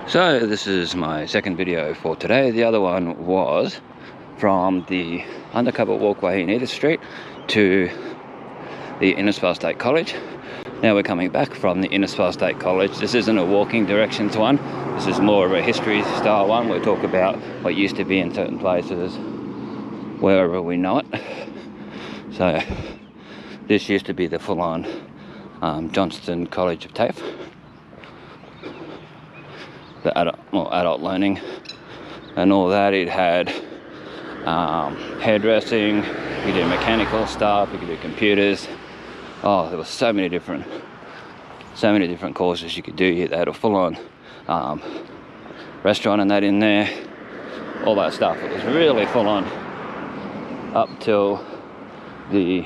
So this is my second video for today. The other one was from the undercover walkway in Edith Street to the Innisfail State College. Now we're coming back from the Innisfail State College. This isn't a walking directions one. This is more of a history style one. We'll talk about what used to be in certain places wherever we know it. So this used to be the full-on Johnston College of TAFE. The adult learning and all that. It had hairdressing, you could do mechanical stuff, you could do computers. Oh, there was so many different courses you could do here. They had a full-on restaurant and that in there, all that stuff. It was really full-on up till the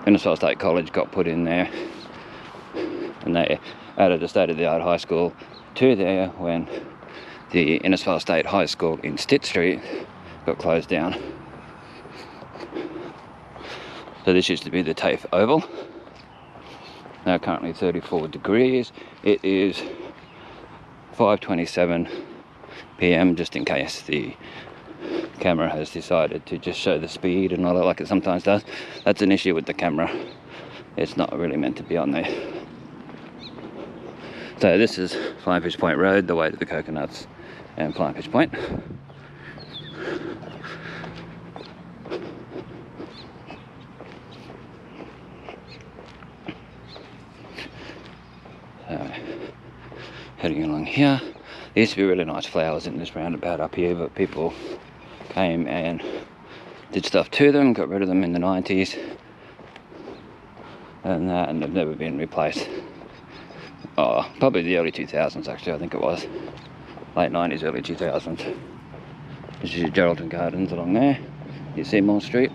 Innisfail State College got put in there, and they added a state-of-the-art high school to there when the Innisfail State High School in Stitt Street got closed down. So this used to be the TAFE Oval. Now currently 34 degrees. It is 5:27 PM, just in case the camera has decided to just show the speed and all that like it sometimes does. That's an issue with the camera. It's not really meant to be on there. So this is Flying Fish Point Road, the way to the Coconuts and Flying Fish Point. So, heading along here. There used to be really nice flowers in this roundabout up here, but people came and did stuff to them, got rid of them in the 90s, and they've never been replaced. Oh, probably the early 2000s actually, I think it was. Late 90s, early 2000s. This is your Geraldton Gardens along there. You see Seymour Street.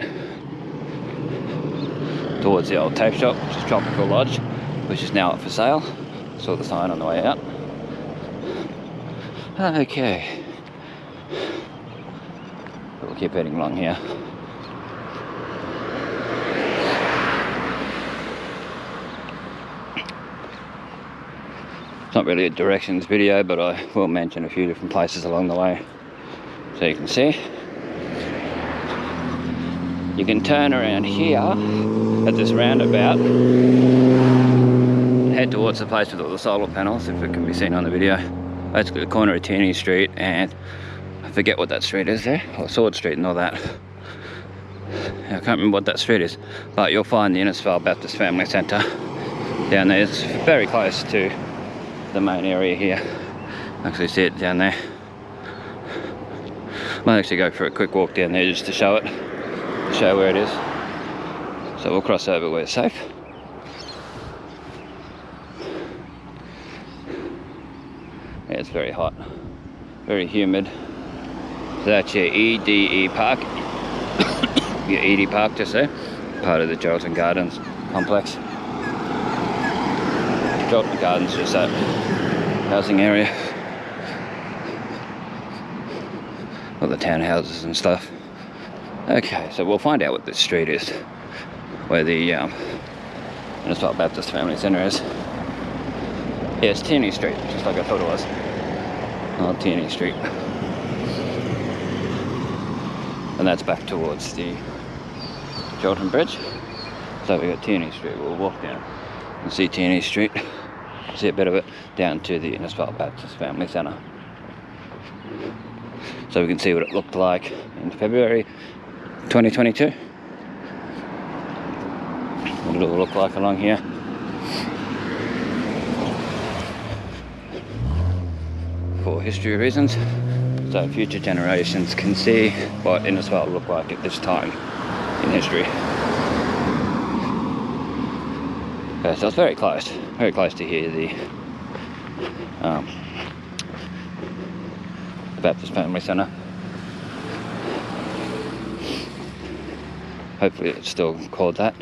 Towards the old tape shop, which is Tropic Lodge, which is now up for sale. Saw the sign on the way out. Okay. But we'll keep heading along here. It's not really a directions video, but I will mention a few different places along the way so you can see. You can turn around here at this roundabout and head towards the place with all the solar panels, if it can be seen on the video. Basically the corner of Tierney Street and I forget what that street is there, or Sword Street and all that. I can't remember what that street is, but you'll find the Innisfail Baptist Family Centre down there. It's very close to the main area here. Actually see it down there. Might actually go for a quick walk down there just to show it, to show where it is. So we'll cross over where it's safe. Yeah, it's very hot, very humid. So that's your EDE Park, your ED Park just there, part of the Geraldton Gardens complex. Geraldton Gardens, just that housing area. All the townhouses and stuff. Okay, so we'll find out what this street is, where the Innisfail Baptist Family Centre is. Yeah, it's Tierney Street, just like I thought it was. Oh, Tierney Street. And that's back towards the Geraldton Bridge. So we've got Tierney Street. We'll walk down and see Tierney Street, see a bit of it, down to the Innisfail Baptist Family Centre. So we can see what it looked like in February 2022. What it'll look like along here. For history reasons, so future generations can see what Innisfail looked like at this time in history. Okay, so it's very close to here, the Baptist Family Centre. Hopefully it's still called that.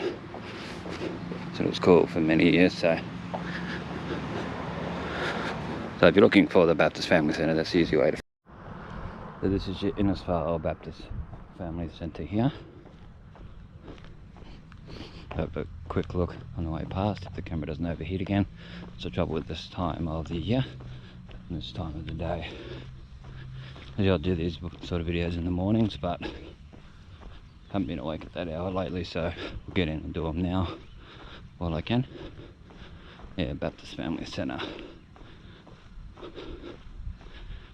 So it was called for many years, so if you're looking for the Baptist Family Centre, that's the easy way to. So this is your Innisfail Baptist Family Centre here. Have a quick look on the way past if the camera doesn't overheat again. It's the trouble with this time of the year. this time of the day. Usually I'll do these sort of videos in the mornings, but haven't been awake at that hour lately, so we'll get in and do them now while I can. Yeah, Baptist Family Centre.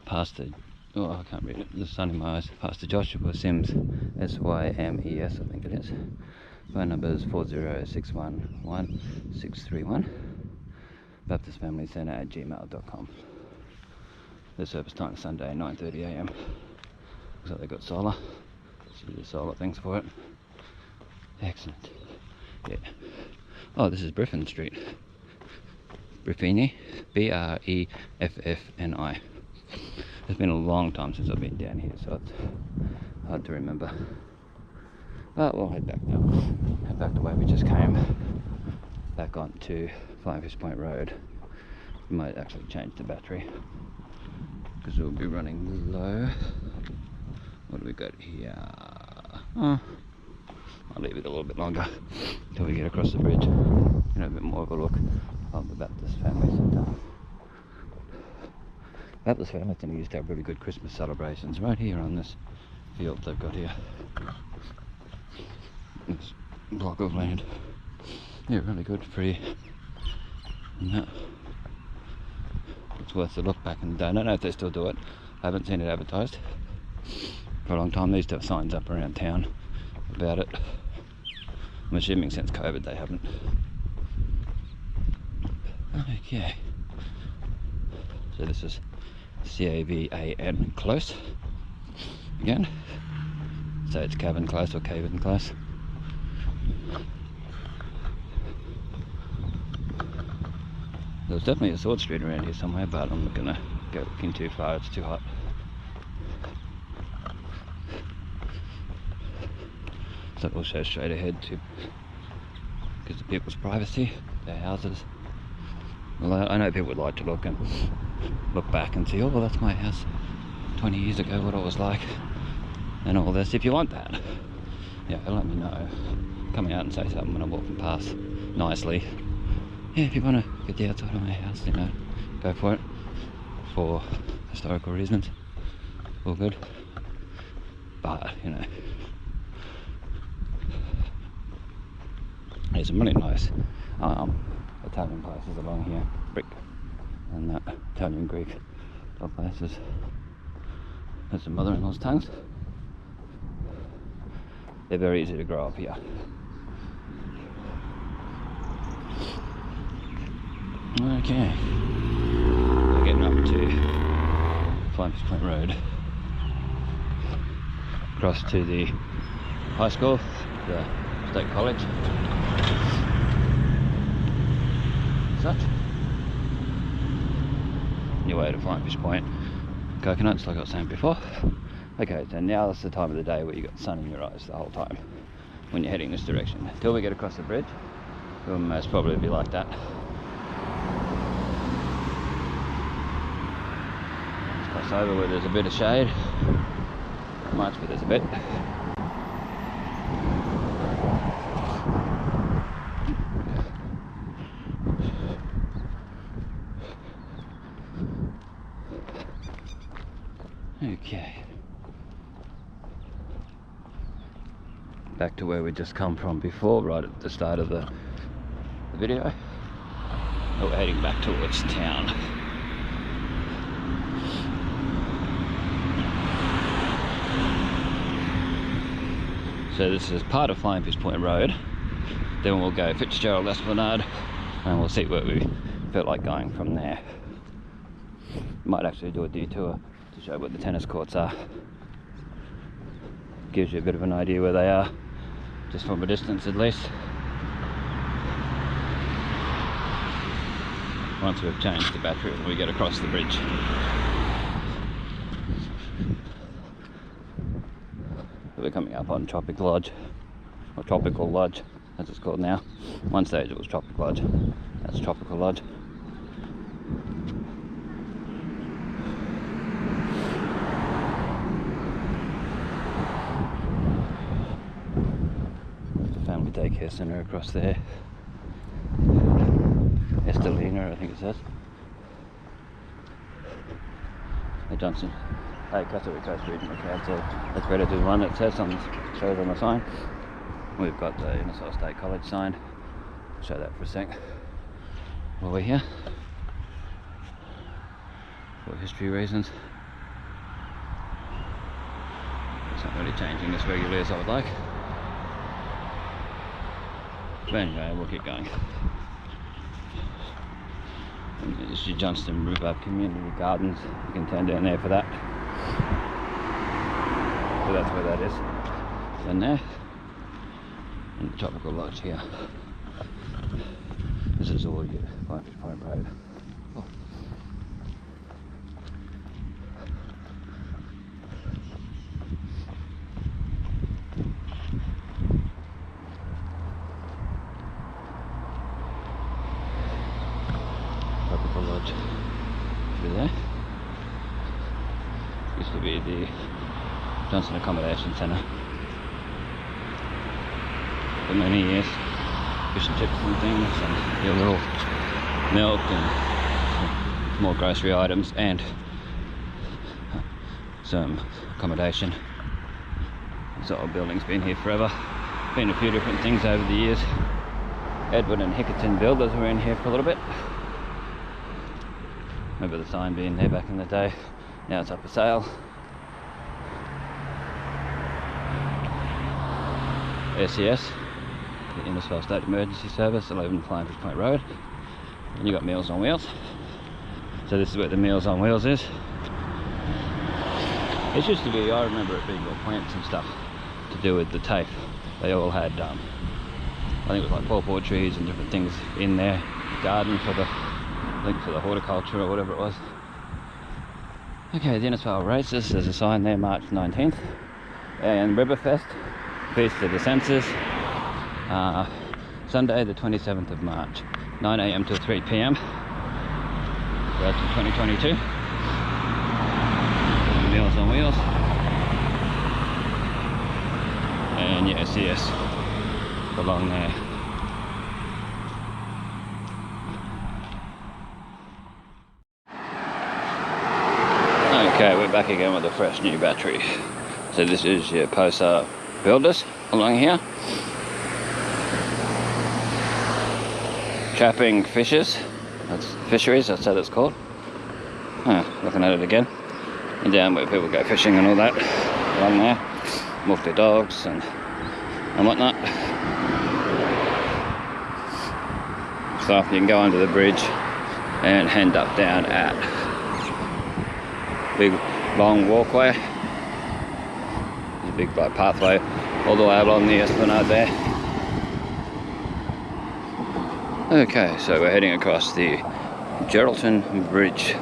Pastor, oh, I can't read it, the sun in my eyes. Pastor Joshua Sims, S-Y-M-E-S, I think it is. Phone number is 40611631. Baptist Family Centre at gmail.com. The service time is Sunday, 9:30 AM. Looks like they've got solar. See the solar things for it. Excellent. Yeah. Oh, this is Griffin Street. Griffini, B-R-E-F-F-N-I. It's been a long time since I've been down here, so it's hard to remember. But we'll head back now. Head back the way we just came. Back onto Flying Fish Point Road. We might actually change the battery, because we'll be running low. What do we got here? Oh, I'll leave it a little bit longer until we get across the bridge. Get a bit more of a look of the Baptist Family Centre. Baptist Family Centre used to have really good Christmas celebrations right here on this field they've got here. This block of land. Yeah, really good, pretty. And that. It's worth a look back in the day. I don't know if they still do it. I haven't seen it advertised for a long time. They used to have signs up around town about it. I'm assuming since COVID they haven't. Okay. So this is C-A-V-A-N Close. Again. So it's Cabin Close or Caven Close. There's definitely a Sword Street around here somewhere, but I'm not gonna go looking too far, it's too hot. So we'll show straight ahead to, because of people's privacy, their houses. Well, I know people would like to look back and see, oh well, that's my house 20 years ago, what it was like, and all this. If you want that, yeah, let me know. Come out and say something when I'm walking past nicely. Yeah, if you want to get the outside of my house, you know, go for it. For historical reasons, all good. But, you know, there's some really nice Italian places along here, brick and that Italian Greek places. There's some mother-in-law's tongues. They're very easy to grow up here. Okay, we're getting up to Flying Fish Point Road, across to the high school, the state college, such. New way to Flying Fish Point, coconuts like I was saying before. Okay, so now that's the time of the day where you got sun in your eyes the whole time when you're heading this direction. Till we get across the bridge, it will most probably be like that. Over where there's a bit of shade, not much, but there's a bit. Okay, back to where we just come from before, right at the start of the video. We're heading back towards town. So this is part of Flying Fish Point Road. Then we'll go Fitzgerald Esplanade and we'll see where we felt like going from there. Might actually do a detour to show where the tennis courts are. Gives you a bit of an idea where they are, just from a distance at least. Once we've changed the battery and we get across the bridge. We're coming up on Tropic Lodge, or Tropical Lodge as it's called now. One stage it was Tropic Lodge, that's Tropical Lodge. The family daycare centre across there. Estelina, I think it says. the Johnston Pacific Coast Regional Council accredited one that shows on the sign. We've got the Innisfail State College sign. I'll show that for a sec. While we're here, for history reasons. It's not really changing as regularly as I would like. But anyway, we'll keep going. And this is your Johnston River Community Gardens. You can turn down there for that. So that's where that is. Down there. And the Tropic Lodge here. This is all your Vantage Point Road. Oh. Tropic Lodge through there. Used to be the Johnston Accommodation Centre for many years. Fish and chips and things, and your little milk and more grocery items, and some accommodation. This old building's been here forever. Been a few different things over the years. Edward and Hickerton builders were in here for a little bit. Remember the sign being there back in the day. Now it's up for sale. SES, the Innisfail State Emergency Service, 11 Vantage Point Road. And you got Meals on Wheels. So this is where the Meals on Wheels is. It used to be, I remember it being all plants and stuff to do with the TAFE. They all had, I think it was like pawpaw trees and different things in their garden for the, I think for the horticulture or whatever it was. Okay, the Innisfail Races, there's a sign there, March 19th. And Riverfest, Feast of the Senses, Sunday the 27th of March, 9 AM till 3 PM. Throughout to 2022. Meals on Wheels. And yes, yes, along there. Okay, we're back again with a fresh new battery. So this is your Posa builders along here. Trapping fishes, that's fisheries, that's how that's called. Looking at it again. And down where people go fishing and all that, along there. Walk their dogs and whatnot. So you can go under the bridge and end up down at big long walkway. There's a big like pathway all the way along the esplanade there. Okay, so we're heading across the Geraldton Bridge.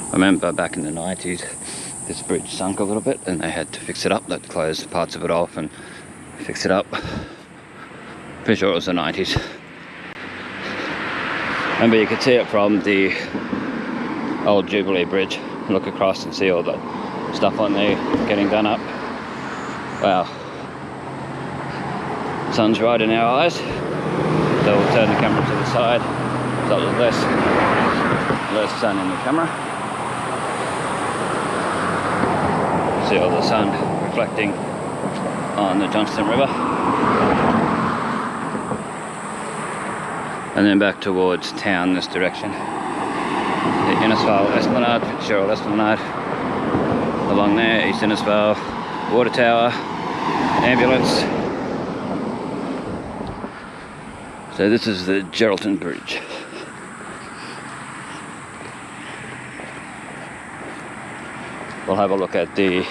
I remember back in the 90s this bridge sunk a little bit and they had to fix it up. They had to close parts of it off and fix it up. Pretty sure it was the 90s. Remember, you could see it from the old Jubilee Bridge. Look across and see all the stuff on there getting done up. Wow. Sun's right in our eyes. So we'll turn the camera to the side so there's less sun in the camera. See all the sun reflecting on the Johnston River. And then back towards town this direction. The Innisfail Esplanade, Fitzgerald Esplanade. Along there, East Innisfail, Water Tower, ambulance. So this is the Geraldton Bridge. We'll have a look at the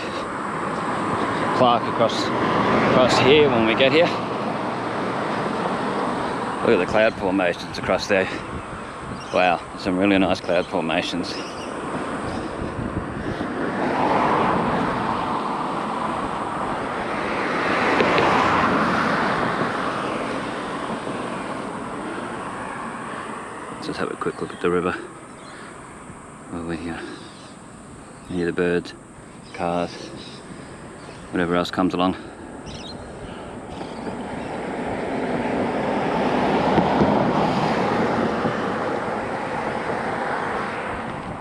plaque across here when we get here. Look at the cloud formations across there. Wow, some really nice cloud formations. Let's just have a quick look at the river over here. Hear the birds, cars, whatever else comes along.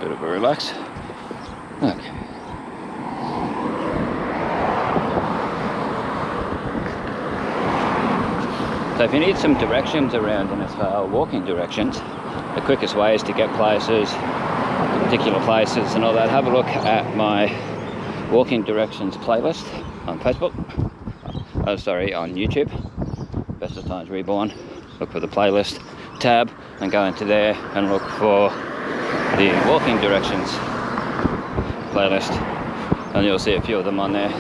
Bit of a relax. Okay. So if you need some directions around Innisfail, walking directions, the quickest way is to get places, particular places and all that. Have a look at my walking directions playlist on Facebook. Oh, sorry, on YouTube. Bestestimes Reborn. Look for the playlist tab and go into there and look for the walking directions playlist, and you'll see a few of them on there,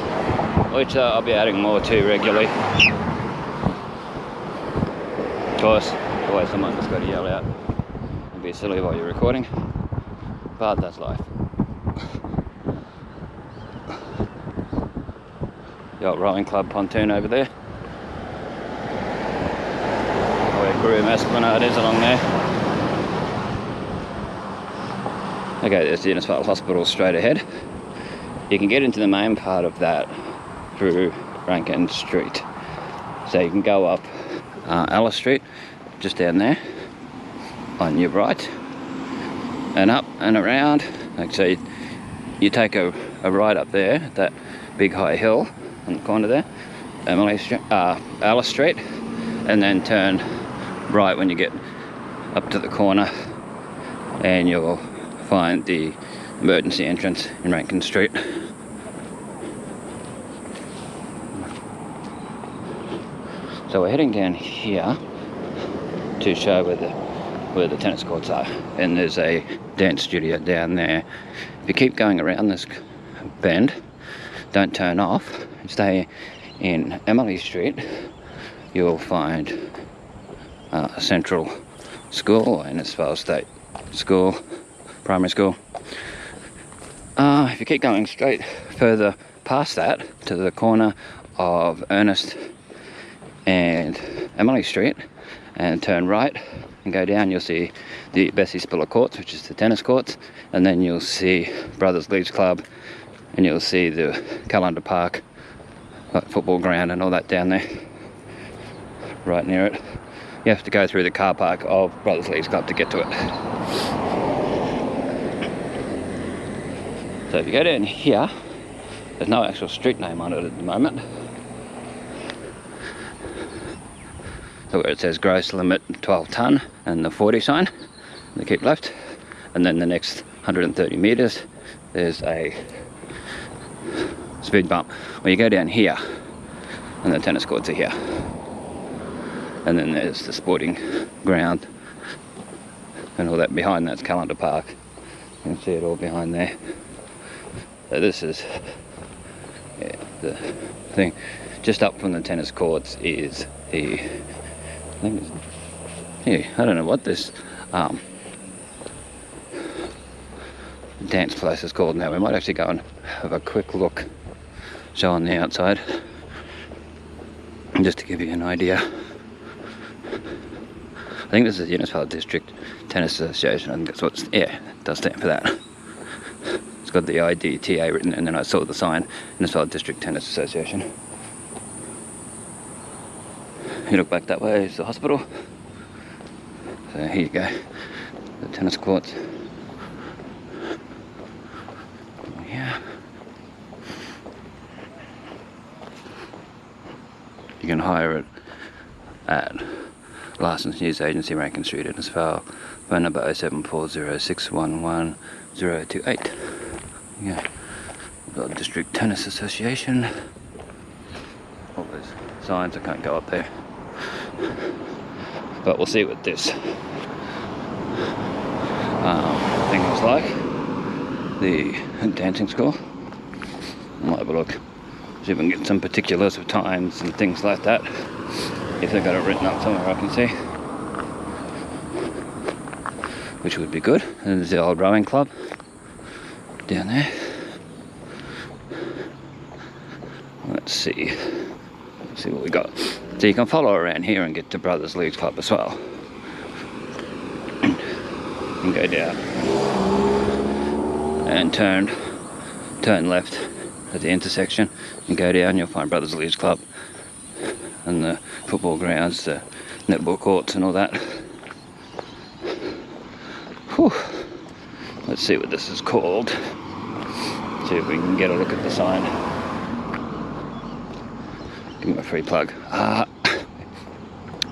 which I'll be adding more to regularly. Of course, always someone that's got to yell out and be silly while you're recording, but that's life. The old rowing club pontoon over there, where Groom Esplanade is along there. Okay, there's the Innisfree Hospital straight ahead. You can get into the main part of that through Griffin Street. So you can go up Alice Street, just down there, on your right, and up and around. Actually, you take a right up there, that big high hill on the corner there, Alice Street, and then turn right when you get up to the corner, and you'll find the emergency entrance in Griffin Street. So we're heading down here to show where the tennis courts are, and there's a dance studio down there. If you keep going around this bend, don't turn off, stay in Emily Street, you'll find a central school, Innisfail State School, primary school. If you keep going straight further past that to the corner of Ernest and Emily Street and turn right and go down, you'll see the Bestestimes courts, which is the tennis courts, and then you'll see Brothers Leagues Club, and you'll see the Calendar Park football ground and all that down there, right near it. You have to go through the car park of Brothers Leagues Club to get to it. So if you go down here, there's no actual street name on it at the moment. So where it says gross limit 12 tonne and the 40 sign, they keep left. And then the next 130 metres, there's a speed bump where you go down here, and the tennis courts are here. And then there's the sporting ground and all that behind. That's Calendar Park. You can see it all behind there. So this is the thing. Just up from the tennis courts is the, I think it's, yeah, I don't know what this dance place is called now. We might actually go and have a quick look, show on the outside, just to give you an idea. I think this is the Innisfail District Tennis Association. I think that's what, yeah, it does stand for that. It's got the IDTA written, and then I saw the sign, Innisfail District Tennis Association. You look back that way, is the hospital. So here you go, the tennis courts. Yeah. You can hire it at Licensed News Agency, Griffin Street, Innisfail. Phone number 07406111028. Yeah, the District Tennis Association. All those signs, I can't go up there. But we'll see what this thing was like. The dancing school. We'll have a look. See if we can get some particulars of times and things like that. If they've got it written up somewhere I can see. Which would be good. And there's the old rowing club down there. Let's see what we got. So you can follow around here and get to Brothers Leagues Club as well. And go down and turn left at the intersection and go down, you'll find Brothers Leagues Club and the football grounds, the netball courts and all that. Whew. Let's see what this is called. See if we can get a look at the sign. Give me a free plug.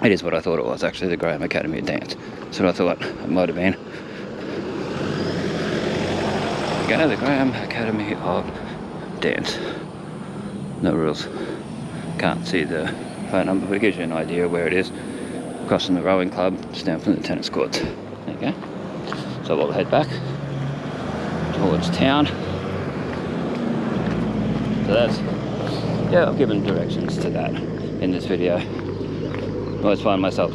It is what I thought it was, actually, the Graham Academy of Dance. That's what I thought it might have been. Go to the Graham Academy of Dance. No rules. Can't see the phone number, but it gives you an idea of where it is. Crossing the rowing club, just down from the tennis courts. There you go. So we'll head back towards town. So that's, yeah, I've given directions to that in this video. I always find myself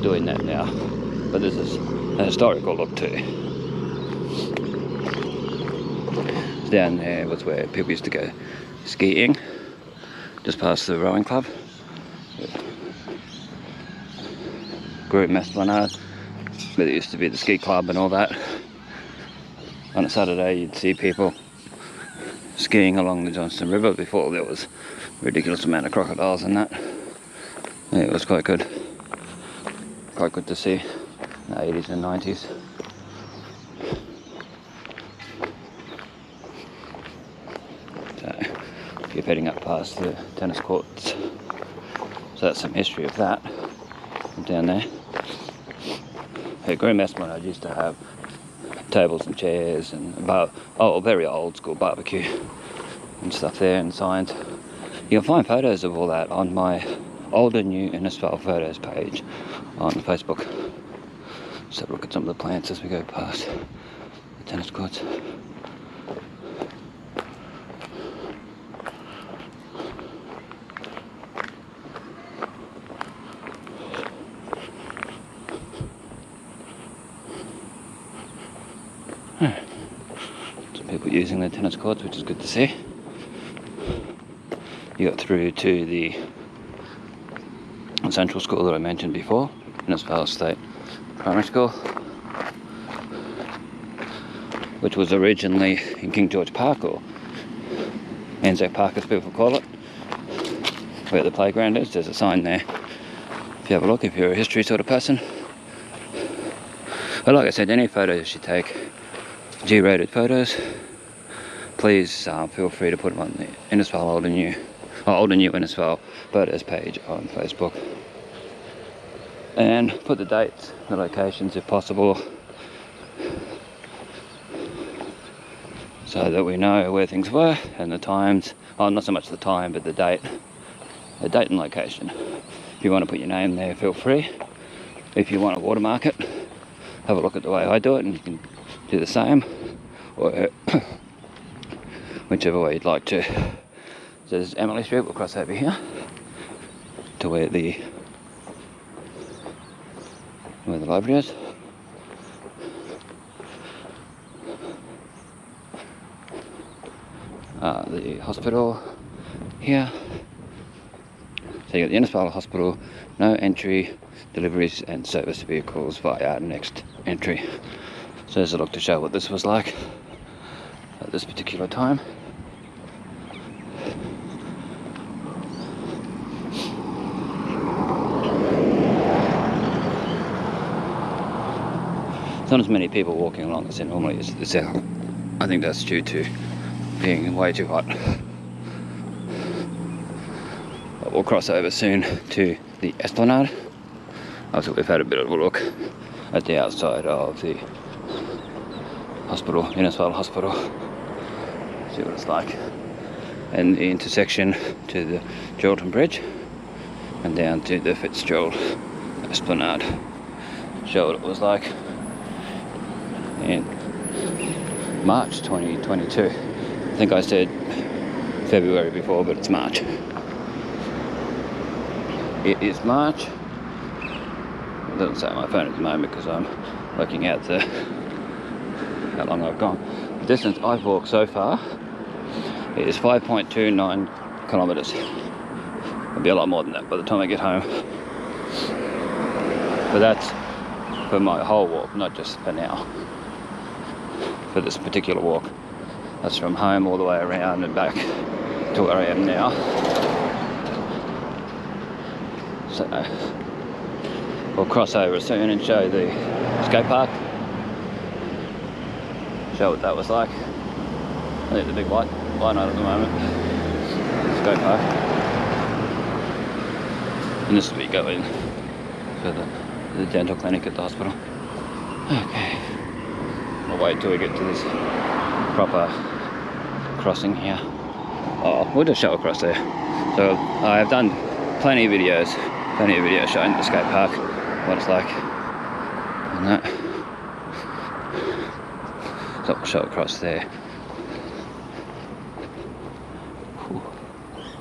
doing that now, but this is a historical look too. Down there was where people used to go skiing, just past the rowing club. Groom Esplanade, where there used to be the ski club and all that. On a Saturday you'd see people skiing along the Johnston River before there was a ridiculous amount of crocodiles and that. Yeah, it was quite good. Quite good to see in the 80s and 90s. So, keep heading up past the tennis courts. So that's some history of that. Down there. Hey, Groom Esplanade used to have tables and chairs and very old school barbecue and stuff there and signs. You'll find photos of all that on my old and new Innisfail photos page on Facebook. Let's have a look at some of the plants as we go past the tennis courts. Some people using the tennis courts, which is good to see. You got through to the central school that I mentioned before, Innisfail State Primary School, which was originally in King George Park, or Anzac Park as people call it, where the playground is. There's a sign there if you have a look, if you're a history sort of person. But like I said, any photos you take, G-rated photos, please feel free to put them on the Innisfail Old and New Innisfail photos page on Facebook, and put the dates, the locations if possible, so that we know where things were and the times. Not so much the time, but the date and location. If you want to put your name there, feel free. If you want to watermark it, have a look at the way I do it, and you can do the same, or whichever way you'd like to. So there's Emily Street. We'll cross over here to where the library is. The hospital here. So you got the Innisfail Hospital, no entry, deliveries and service vehicles via next entry. So there's a look to show what this was like at this particular time. There's not as many people walking along as there normally is at this hour. I think that's due to being way too hot. But we'll cross over soon to the Esplanade. Also, we've had a bit of a look at the outside of the hospital, Innisfail Hospital. See what it's like. And the intersection to the Geraldton Bridge and down to the Fitzgerald Esplanade. Show what it was like in March 2022. I think I said February before, but it's March. It is March. It doesn't say on my phone at the moment because I'm working out how long I've gone. The distance I've walked so far is 5.29 kilometres. It'll be a lot more than that by the time I get home. But that's for my whole walk, not just for now. For this particular walk. That's from home all the way around and back to where I am now. So we'll cross over soon and show the skate park. Show what that was like. I think the big light on at the moment. Skate park. And this will be going for the dental clinic at the hospital. Okay. I'll wait till we get to this proper crossing here. Oh, we'll just show across there. So I've done plenty of videos showing the skate park, what it's like, and that. So we'll show across there.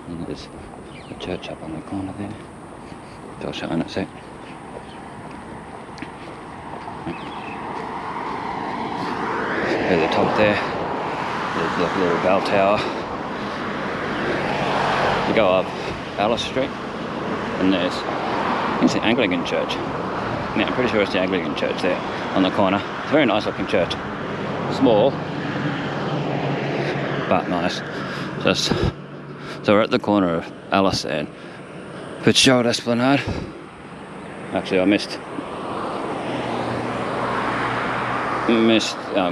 And there's a church up on the corner there. So I'll show in a sec. At the top there, there's the little bell tower. You go up Alice Street, and there's, I think it's the Anglican church. Yeah, I'm pretty sure it's the Anglican church there on the corner. It's a very nice looking church. Small, but nice. So we're at the corner of Alice and Fitzgerald Esplanade. Actually, I missed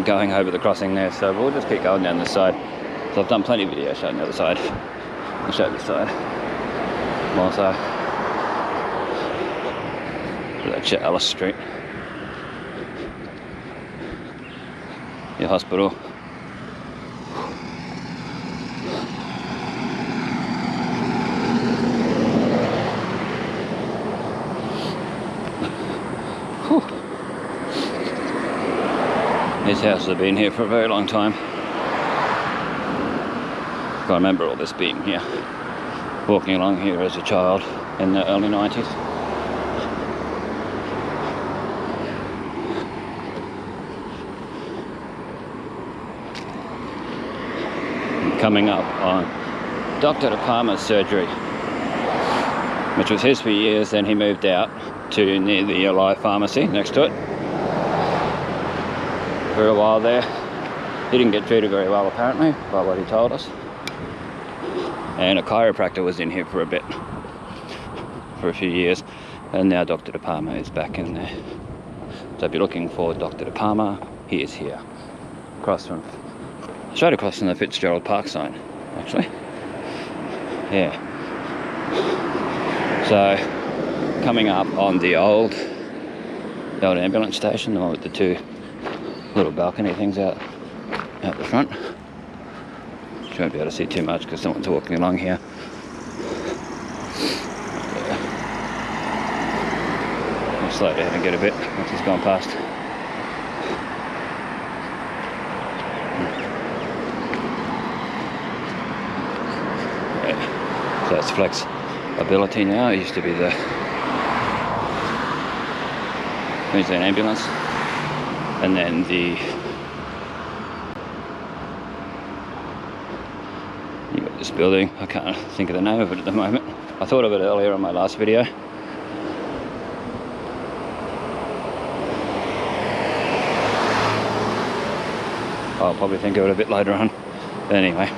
going over the crossing there, so we'll just keep going down this side. So I've done plenty of videos showing the other side. I'll show this side. Also, that's Alice Street. The hospital. These houses have been here for a very long time. I remember all this being here. Walking along here as a child in the early 90s. And coming up on Dr. De Palma's surgery, which was his for years, then he moved out to near the Alive pharmacy next to it. For a while there. He didn't get treated very well apparently, by what he told us. And a chiropractor was in here for a bit, for a few years, and now Dr. De Palma is back in there. So if you're looking for Dr. De Palma, he is here. Straight across from the Fitzgerald Park sign, actually. Yeah. So, coming up on the old ambulance station, the one with the two little balcony things out the front. You won't be able to see too much because someone's walking along here. I'll slow down and get a bit once he's gone past. Yeah. So that's Flexibility now. It used to be the Queensland Ambulance. And then you got this building. I can't think of the name of it at the moment. I thought of it earlier on my last video. I'll probably think of it a bit later on. But anyway,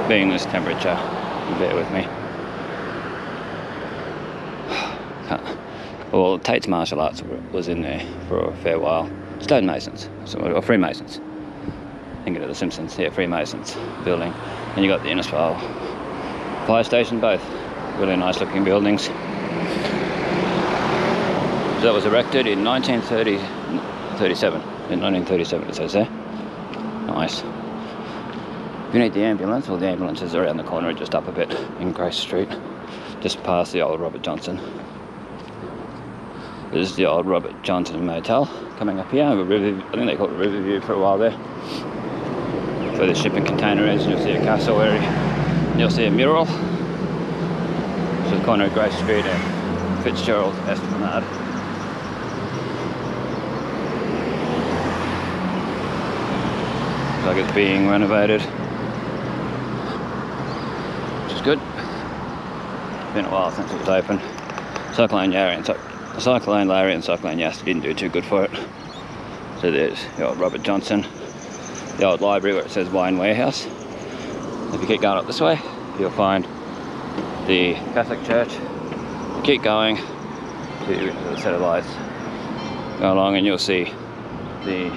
being this temperature, bear with me. Well, Tate's Martial Arts was in there for a fair while. Stonemasons, or Freemasons. Thinking of The Simpsons, yeah, Freemasons building. And you got the Innisfail Fire Station, both really nice looking buildings. So that was erected in 1937. In 1937 it says there. Nice. If you need the ambulance, well, the ambulance is around the corner, just up a bit in Grace Street, just past the old Robert Johnston. This is the old Robert Johnston Motel coming up here. I think they called it Riverview for a while there. So the shipping container is, you'll see a castle area. You'll see a mural. So the corner of Grace Street and Fitzgerald Esplanade. Looks like it's being renovated, which is good. It's been a while since it was open. Cyclone Larry and Cyclone Yas didn't do too good for it. So there's the old Robert Johnston. the old library where it says Wine Warehouse. If you keep going up this way, you'll find the Catholic Church. You keep going to the set of lights, go along and you'll see the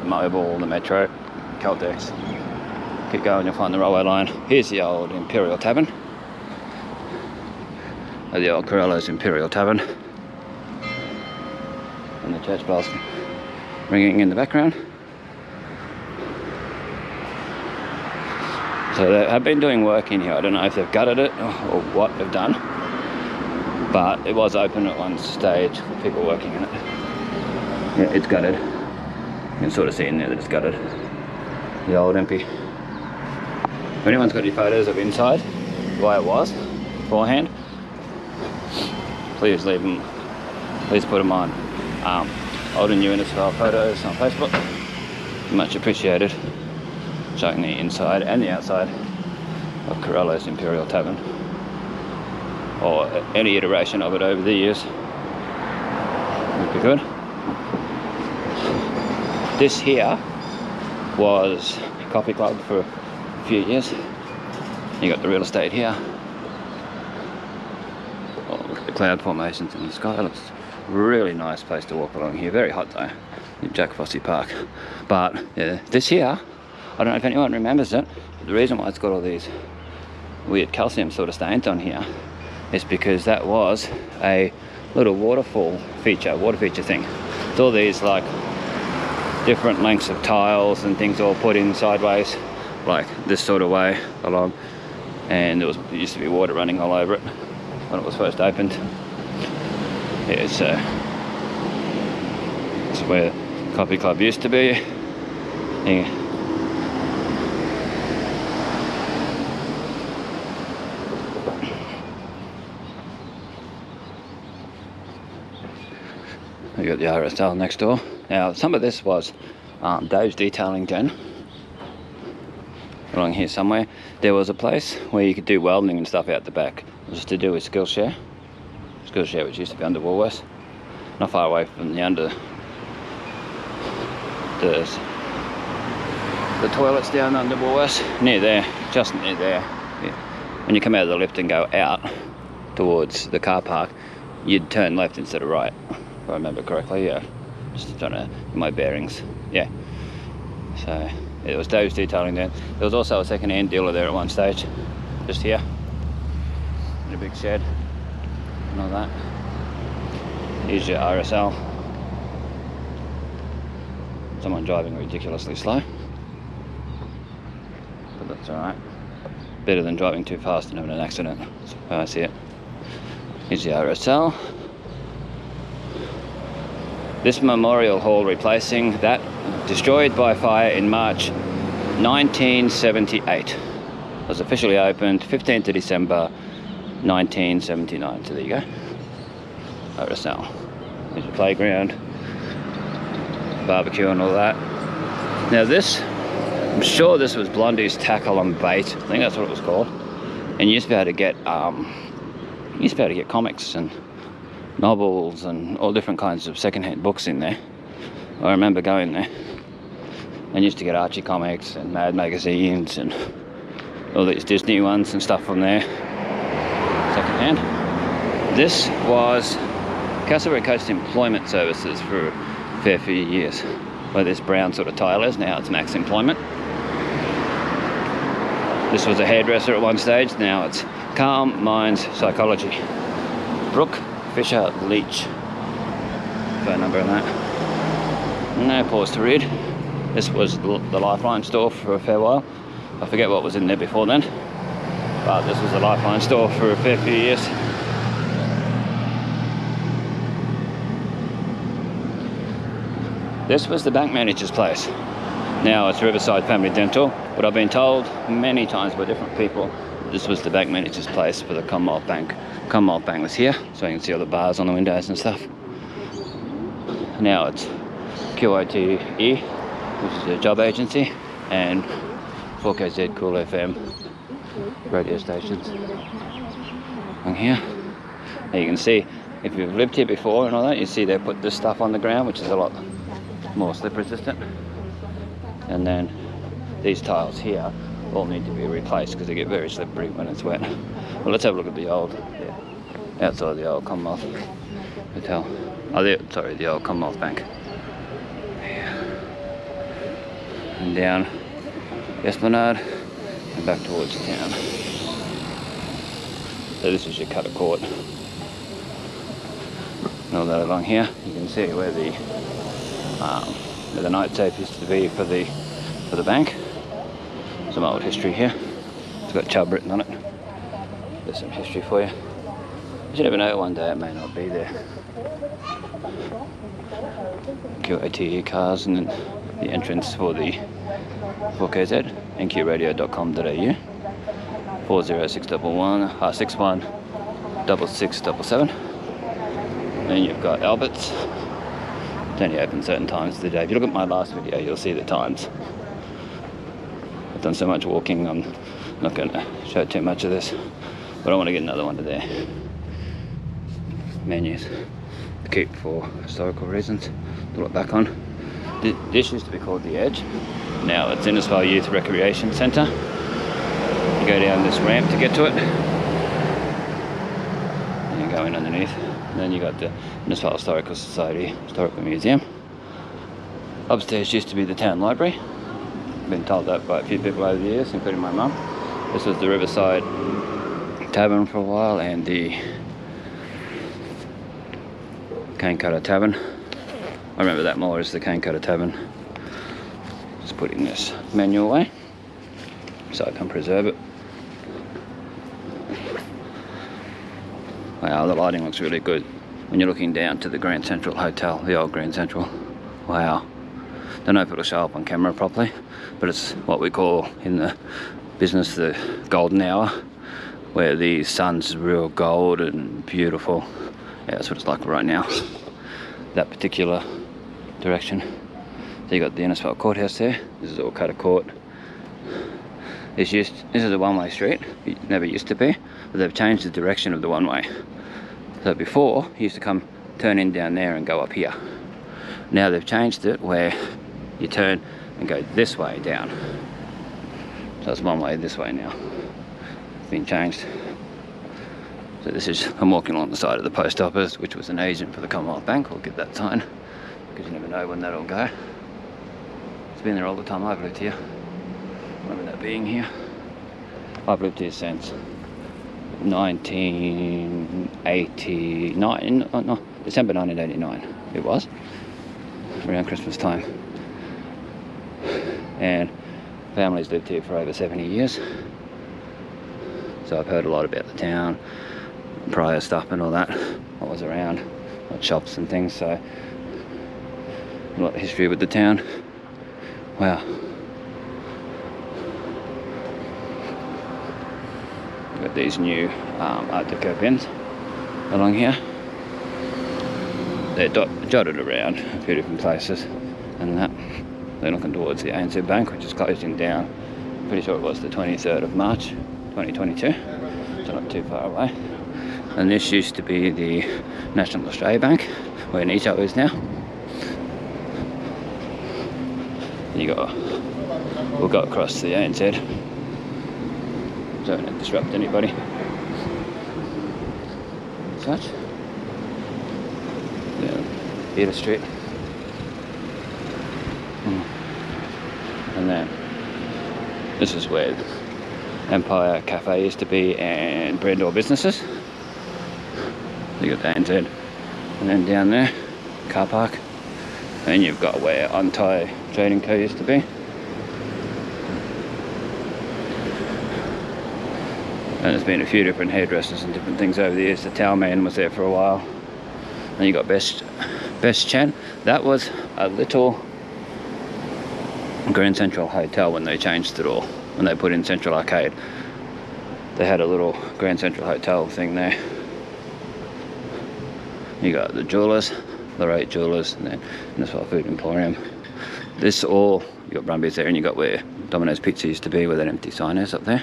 Mobile, the Metro, Caltex. Keep going, you'll find the railway line. Here's the old Imperial Tavern, the old Corello's Imperial Tavern, and the church bells ringing in the background. So they have been doing work in here. I don't know if they've gutted it or what they've done, but it was open at one stage with people working in it. Yeah, it's gutted. You can sort of see in there that it's gutted. The old MP. If anyone's got any photos of inside, the way it was beforehand, please leave them. Please put them on old and new Innisfail photos on Facebook. Much appreciated. Showing the inside and the outside of Corello's Imperial Tavern, or any iteration of it over the years would be good. This here was a coffee club for a few years. You got the real estate here. Oh, look at the cloud formations in the sky. It looks really nice place to walk along here. Very hot though in Jack Fossey Park. But yeah, this here, I don't know if anyone remembers it, but the reason why it's got all these weird calcium sort of stains on here is because that was a little waterfall feature, water feature thing. It's all these like different lengths of tiles and things all put in sideways, like this sort of way along, and there used to be water running all over it when it was first opened. Yeah, so it's where Coffee Club used to be. Yeah. You got the RSL next door. Now some of this was Dave's detailing den. Along here somewhere there was a place where you could do welding and stuff out the back. It was to do with Skillshare, which used to be under Woolworths, not far away from the toilets down under Woolworths, near there, just near there. Yeah. When you come out of the lift and go out towards the car park, you'd turn left instead of right, if I remember correctly. Yeah, just trying to get my bearings. Yeah, so it was Dave's detailing there. There was also a second-hand dealer there at one stage, just here in a big shed and all that. Here's your RSL. Someone driving ridiculously slow, but that's all right. Better than driving too fast and having an accident. That's how I see it. Here's the RSL. This memorial hall replacing that destroyed by fire in March 1978. Was officially opened 15th of December 1979. So there you go. RSL. There's your playground, barbecue and all that. Now this, I'm sure this was Blondie's Tackle and Bait. I think that's what it was called. And you used to be able to get comics and novels and all different kinds of second-hand books in there. I remember going there and used to get Archie comics and Mad magazines and all these Disney ones and stuff from there, second-hand. This was Castleberry Coast Employment Services for a fair few years, where this brown sort of tile is. Now it's Max Employment. This was a hairdresser at one stage. Now it's Calm Minds Psychology. Brooke Fisher Leach. Phone number on that. No pause to read. This was the Lifeline store for a fair while. I forget what was in there before then, but this was the Lifeline store for a fair few years. This was the bank manager's place. Now it's Riverside Family Dental, but I've been told many times by different people this was the bank manager's place for the Commonwealth Bank. Commonwealth Bank was here, so you can see all the bars on the windows and stuff. Now it's QITE, which is a job agency, and 4KZ Cool FM radio stations on here. Now you can see, if you've lived here before and all that, you see they put this stuff on the ground, which is a lot more slip resistant. And then these tiles here all need to be replaced because they get very slippery when it's wet. Well, let's have a look at the old, outside the old Commonwealth Hotel. Oh, sorry, the old Commonwealth Bank. And down Esplanade and back towards town. So this is your cutter court. And all that along here, you can see where the night safe used to be for the bank. Some old history here. It's got Chubb written on it. There's some history for you. You never know, one day it may not be there. QATE cars, and then the entrance for the 4KZ, nqradio.com.au, 40611 61 6677. Then you've got Albert's. It's only open certain times of the day. If you look at my last video, you'll see the times. I've done so much walking, I'm not going to show too much of this, but I want to get another one to there. Menus to keep for historical reasons to look back on. This used to be called The Edge. Now it's Innisfail Youth Recreation Centre. You go down this ramp to get to it, and you go in underneath. And then you got the Innisfail Historical Society Historical Museum. Upstairs used to be the town library. I've been told that by a few people over the years, including my mum. This was the Riverside Tavern for a while, and the Cane Cutter Tavern. I remember that more as the Cane Cutter Tavern. Just putting this menu away so I can preserve it. Wow, the lighting looks really good when you're looking down to the Grand Central Hotel, the old Grand Central. Wow. Don't know if it'll show up on camera properly, but it's what we call in the business the golden hour, where the sun's real gold and beautiful. Yeah, that's what it's like right now, that particular direction. So you got the Innisfail Courthouse there. This is all cutter court. This is a one-way street. It never used to be, but they've changed the direction of the one-way. So before, you used to turn in down there and go up here. Now they've changed it where you turn and go this way down. So it's one way this way now. It's been changed. So I'm walking along the side of the post office, which was an agent for the Commonwealth Bank. We'll get that sign, because you never know when that'll go. It's been there all the time I've lived here. I remember that being here. I've lived here since 1989, no, December 1989 it was, around Christmas time. And family's lived here for over 70 years. So I've heard a lot about the town, prior stuff and all that, what was around, what shops and things, so a lot of history with the town. Wow. Got these new Art Deco bins along here. They're jotted around a few different places, and that they're looking towards the ANZ Bank, which is closing down. Pretty sure it was the 23rd of March 2022, so not too far away. And this used to be the National Australia Bank, where Nito is now. We'll go across the ANZ, so don't disrupt anybody. Such. Yeah, Peter Street. And then this is where Empire Cafe used to be, and Brandor businesses. You got the ANZ, and then down there, car park, and you've got where Untitled Trading Co used to be. And there's been a few different hairdressers and different things over the years. The towel man was there for a while. And you got Best Chan. That was a little Grand Central Hotel when they changed it all. When they put in Central Arcade, they had a little Grand Central Hotel thing there. You got the jewellers, Lorette Jewellers, and then Innisfail Food Emporium. This all, you got Brumbies there, and you got where Domino's Pizza used to be, where that empty sign is up there,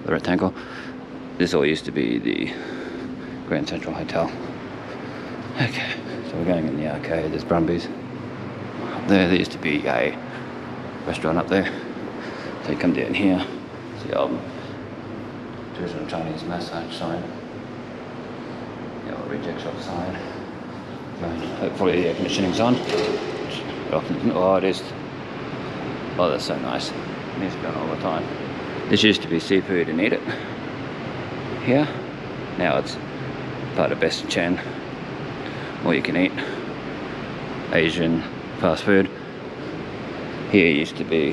the rectangle. This all used to be the Grand Central Hotel. Okay, so we're going in the arcade. There's Brumbies. There used to be a restaurant up there. So you come down here, it's the old traditional Chinese massage sign, the old reject shop sign. Hopefully the air conditioning's on. Oh, it is. Oh, that's so nice. It's going all the time. This used to be seafood and eat it here. Now it's part of Bestestimes, all you can eat Asian fast food. Here used to be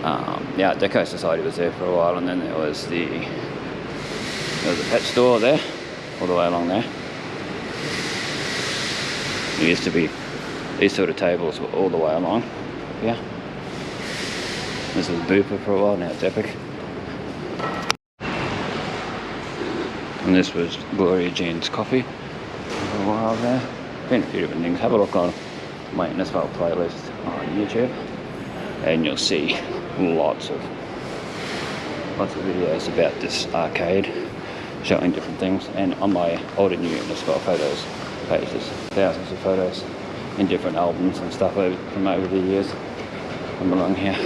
the Art Deco Society was there for a while, and then there was a pet store there, all the way along there. There used to be these sort of tables were all the way along here. This was Booper for a while, now it's Epic. And this was Gloria Jean's Coffee for a while there. Been a few different things. Have a look on my Innisfail playlist on YouTube and you'll see lots of videos about this arcade showing different things, and on my old and new Innisfail photos pages, thousands of photos in different albums and stuff from over the years from along here.